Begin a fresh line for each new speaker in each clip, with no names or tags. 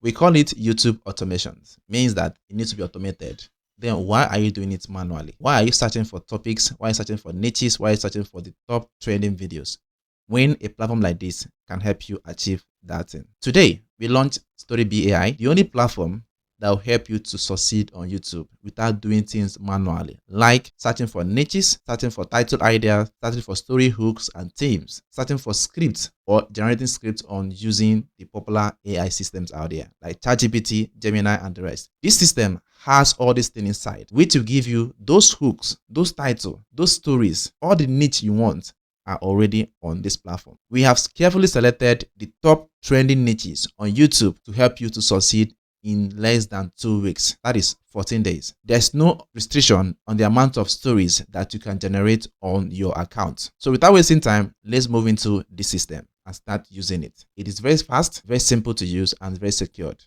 We call it YouTube automations. Means that it needs to be automated. Then why are you doing it manually? Why are you searching for topics? Why are you searching for niches? Why are you searching for the top trending videos? When a platform like this can help you achieve that thing. Today, we launched StoryBee AI, the only platform that will help you to succeed on YouTube without doing things manually, like searching for niches, searching for title ideas, searching for story hooks and themes, searching for scripts or generating scripts on using the popular AI systems out there like ChatGPT, Gemini, and the rest. This system has all these things inside, which will give you those hooks, those titles, those stories, all the niche you want are already on this platform. We have carefully selected the top trending niches on YouTube to help you to succeed in less than 2 weeks. That is 14 days. There's no restriction on the amount of stories that you can generate on your account. So without wasting time, let's move into the system and start using it. It is very fast, very simple to use, and very secured.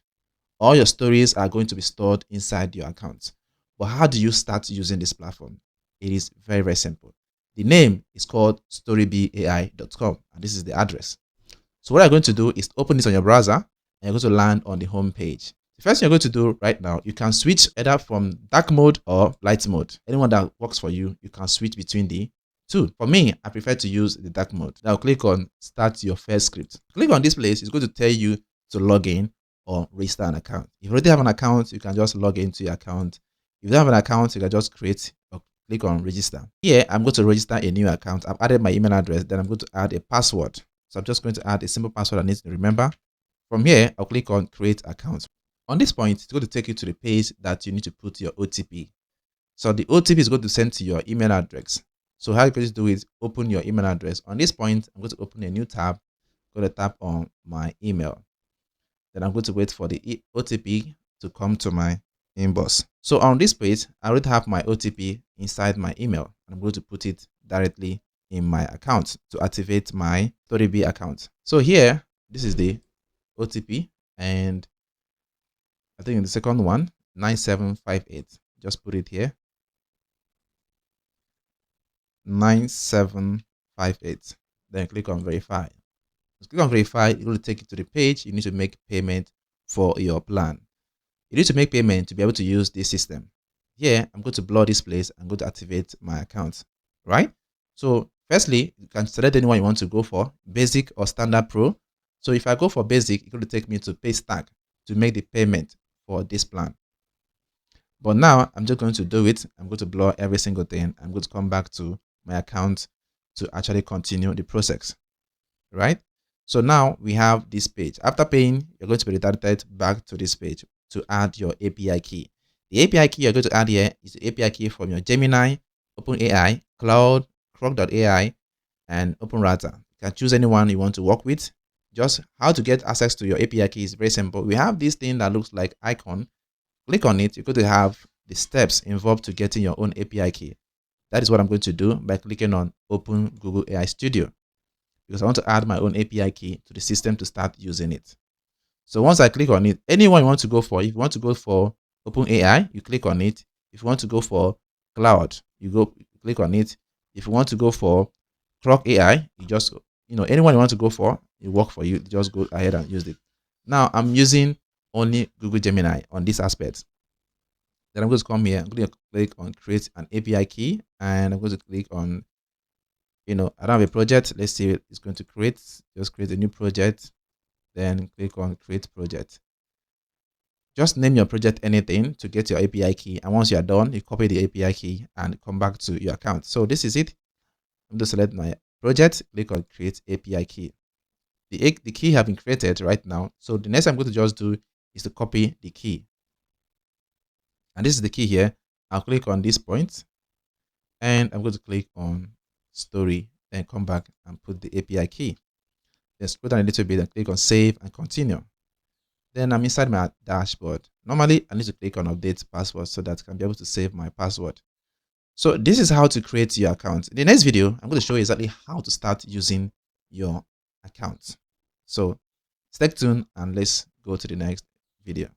All your stories are going to be stored inside your account. But how do you start using this platform? It is very, very simple. The name is called storybeeai.com, and this is the address. So what I'm going to do is open this on your browser, and you're going to land on the home page. The first thing you're going to do right now, you can switch either from dark mode or light mode. Anyone that works for you, you can switch between the two. For me, I prefer to use the dark mode. Now click on start your first script. Click on this place, it's going to tell you to log in or register an account. If you already have an account, you can just log into your account. If you don't have an account, you can just create or click on register. Here, I'm going to register a new account. I've added my email address, then I'm going to add a password. So I'm just going to add a simple password I need to remember. From here, I'll click on create account. On this point, it's going to take you to the page that you need to put your OTP. So the OTP is going to send to your email address. So how you can do is open your email address. On this point, I'm going to open a new tab. I'm going to tap on my email. Then I'm going to wait for the OTP to come to my inbox. So on this page, I already have my OTP inside my email. I'm going to put it directly in my account to activate my StoryBee account. So here, this is the OTP, and I think in the second one, 9758. Just put it here. 9758. Then click on verify. Click on verify, it will take you to the page. You need to make payment for your plan. You need to make payment to be able to use this system. Here, I'm going to blur this place. I'm going to activate my account, right? So firstly, you can select anyone you want to go for, basic or standard pro. So if I go for basic, it's going to take me to pay stack to make the payment for this plan. But now I'm just going to do it. I'm going to blur every single thing. I'm going to come back to my account to actually continue the process, right? So now we have this page. After paying, you're going to be redirected back to this page to add your API key. The API key you're going to add here is the API key from your Gemini, OpenAI, Cloud, Croc.ai, and OpenRouter. You can choose anyone you want to work with. Just how to get access to your API key is very simple. We have this thing that looks like icon. Click on it. You're going to have the steps involved to getting your own API key. That is what I'm going to do by clicking on Open Google AI Studio, because I want to add my own API key to the system to start using it. So once I click on it, anyone you want to go for, if you want to go for OpenAI, you click on it. If you want to go for Cloud, you click on it. If you want to go for Croc AI, you just, anyone you want to go for, it work for you. Just go ahead and use it. Now I'm using only Google Gemini on this aspect. Then I'm going to come here. I'm going to click on create an API key, and I'm going to click on, I don't have a project. Let's see, it's going to create. Just create a new project. Then click on create project. Just name your project anything to get your API key. And once you're done, you copy the API key and come back to your account. So this is it. I'm going to select my project, click on create API key. The key have been created right now. So the next I'm going to just do is to copy the key. And this is the key here. I'll click on this point, and I'm going to click on story, then come back and put the API key. Then scroll down a little bit and click on save and continue. Then I'm inside my dashboard. Normally, I need to click on update password so that I can be able to save my password. So this is how to create your account. In the next video, I'm going to show you exactly how to start using your account. So stay tuned and let's go to the next video.